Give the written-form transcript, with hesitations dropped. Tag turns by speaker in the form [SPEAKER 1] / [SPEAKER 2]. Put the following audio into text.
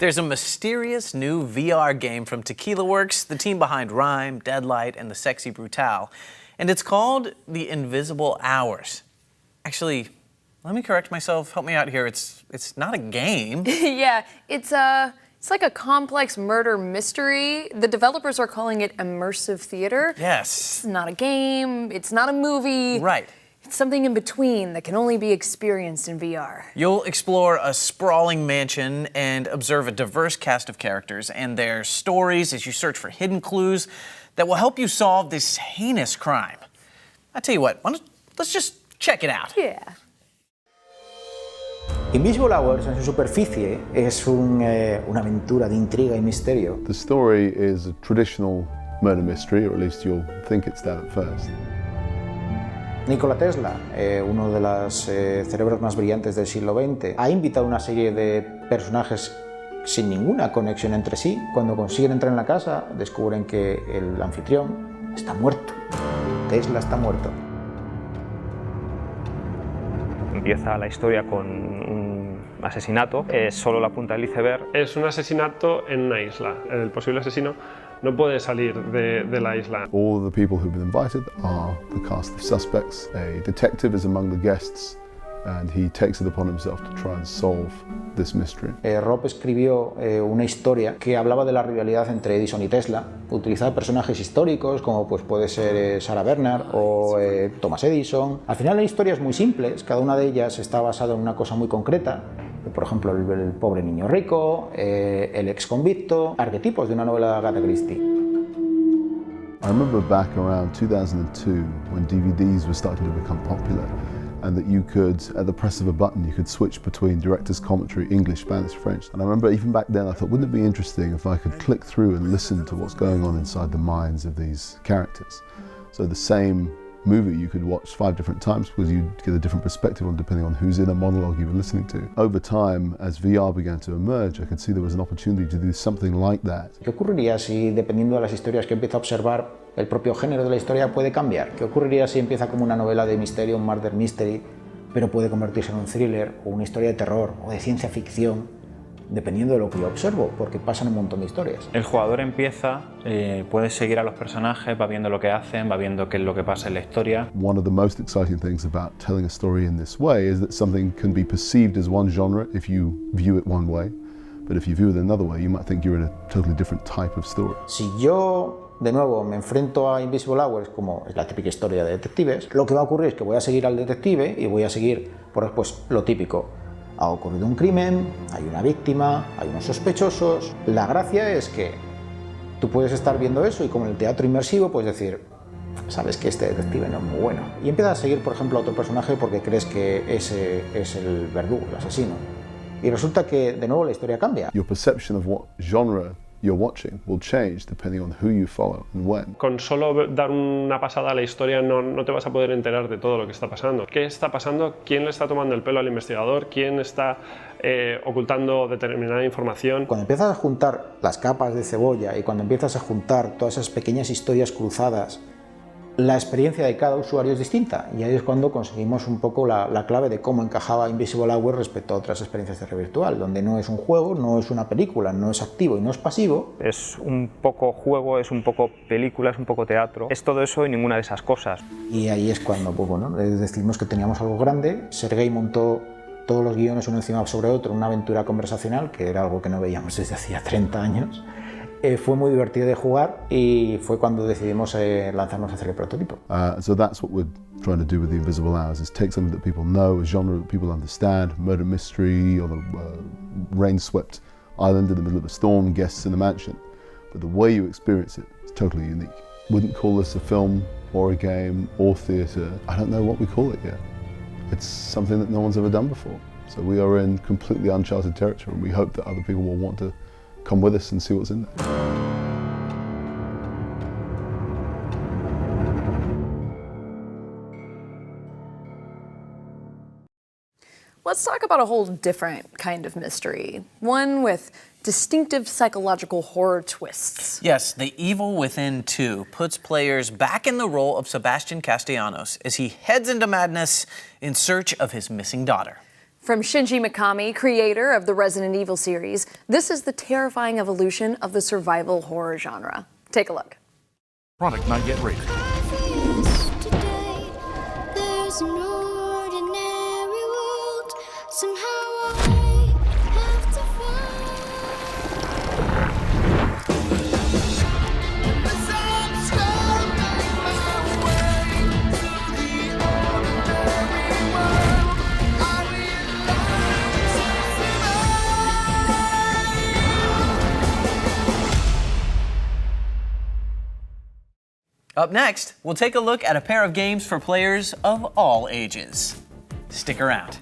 [SPEAKER 1] There's a mysterious new VR game from Tequila Works, the team behind Rhyme, Deadlight, and The Sexy Brutale, and it's called The Invisible Hours. Actually, let me correct myself. Help me out here. It's not a game.
[SPEAKER 2] Yeah, it's like a complex murder mystery. The developers are calling it immersive theater.
[SPEAKER 1] Yes.
[SPEAKER 2] It's not a game. It's not a movie.
[SPEAKER 1] Right.
[SPEAKER 2] It's something in between that can only be experienced in VR.
[SPEAKER 1] You'll explore a sprawling mansion and observe a diverse cast of characters and their stories as you search for hidden clues that will help you solve this heinous crime. I tell you what, let's just check it out.
[SPEAKER 2] Yeah.
[SPEAKER 3] Invisible Hours en su superficie es una aventura de intriga y misterio.
[SPEAKER 4] The story is a traditional murder mystery, or at least you'll think it's that at first.
[SPEAKER 3] Nikola Tesla, uno de los cerebros más brillantes del siglo XX, ha invitado a una serie de personajes sin ninguna conexión entre sí. Cuando consiguen entrar en la casa, descubren que el anfitrión está muerto. Tesla está muerto.
[SPEAKER 5] Empieza la historia con un asesinato, es solo la punta del iceberg.
[SPEAKER 6] Es un asesinato en una isla. El posible asesino no puede salir de la isla.
[SPEAKER 4] All the people who've been invited are the cast of suspects. A detective is among the guests, and he takes it upon himself to try and solve this mystery.
[SPEAKER 3] Rob escribió una historia que hablaba de la rivalidad entre Edison y Tesla. Utilizaba personajes históricos como pues puede ser Sarah Bernhardt o Thomas Edison. Al final la historia es muy simple, cada una de ellas está basada en una cosa muy concreta. Por ejemplo, el pobre niño rico, el ex convicto, arquetipos de una novela de Agatha Christie.
[SPEAKER 4] I remember back around 2002 when DVDs were starting to become popular, and that you could, at the press of a button, you could switch between director's commentary, English, Spanish, French. And I remember even back then I thought, wouldn't it be interesting if I could click through and listen to what's going on inside the minds of these characters? So the same movie you could watch 5 different times because you'd get a different perspective on depending on who's in a monologue you were listening to. Over time, as VR began to emerge, I could see there was an opportunity to do something like that.
[SPEAKER 3] ¿Qué ocurriría si, dependiendo de las historias que empieza a observar, el propio género de la historia puede cambiar? ¿Qué ocurriría si empieza como una novela de misterio, un murder mystery, pero puede convertirse en un thriller o una historia de terror o de ciencia ficción? Dependiendo de lo que yo observo, porque pasan un montón de historias.
[SPEAKER 7] El jugador empieza, puede seguir a los personajes, va viendo lo que hacen, va viendo qué es lo que pasa en la historia.
[SPEAKER 4] One of the most exciting things about telling a story in this way is that something can be perceived as one genre if you view it one way, but if you view it another way, you might think you're in a totally different type of story.
[SPEAKER 3] Si yo, de nuevo, me enfrento a Invisible Hours, como es la típica historia de detectives, lo que va a ocurrir es que voy a seguir al detective y voy a seguir, pues, lo típico. Ha ocurrido un crimen, hay una víctima, hay unos sospechosos. La gracia es que tú puedes estar viendo eso y como en el teatro inmersivo puedes decir, sabes que este detective no es muy bueno. Y empiezas a seguir, por ejemplo, a otro personaje porque crees que ese es el verdugo, el asesino. Y resulta que, de nuevo, la historia cambia.
[SPEAKER 4] Your perception of what genre you're watching will change depending on who you follow and when.
[SPEAKER 6] Con solo dar una pasada a la historia no te vas a poder enterar de todo lo que está pasando. ¿Qué está pasando? ¿Quién le está tomando el pelo al investigador? ¿Quién está ocultando determinada información?
[SPEAKER 3] Cuando empiezas a juntar las capas de cebolla y cuando empiezas a juntar todas esas pequeñas historias cruzadas, la experiencia de cada usuario es distinta y ahí es cuando conseguimos un poco la clave de cómo encajaba Invisible Hours respecto a otras experiencias de realidad virtual, donde no es un juego, no es una película, no es activo y no es pasivo.
[SPEAKER 5] Es un poco juego, es un poco película, es un poco teatro, es todo eso y ninguna de esas cosas.
[SPEAKER 3] Y ahí es cuando pues, bueno, decidimos que teníamos algo grande. Sergei montó todos los guiones uno encima sobre otro, una aventura conversacional, que era algo que no veíamos desde hacía 30 años. Fue muy divertido de jugar y fue cuando decidimos lanzarnos a hacer el prototipo.
[SPEAKER 4] So that's what we're trying to do with The Invisible Hours, is take something that people know, a genre that people understand, murder mystery on a rain-swept island in the middle of a storm, guests in a mansion. But the way you experience it is totally unique. Wouldn't call this a film or a game or theatre. I don't know what we call it yet. It's something that no one's ever done before. So we are in completely uncharted territory and we hope that other people will want to come with us and see what's in there.
[SPEAKER 2] Let's talk about a whole different kind of mystery. One with distinctive psychological horror twists.
[SPEAKER 1] Yes, The Evil Within 2 puts players back in the role of Sebastian Castellanos as he heads into madness in search of his missing daughter.
[SPEAKER 2] From Shinji Mikami, creator of the Resident Evil series, this is the terrifying evolution of the survival horror genre. Take a look.
[SPEAKER 8] Product not yet rated.
[SPEAKER 9] There's an ordinary world. Somehow I have to find.
[SPEAKER 1] Up next, we'll take a look at a pair of games for players of all ages. Stick around.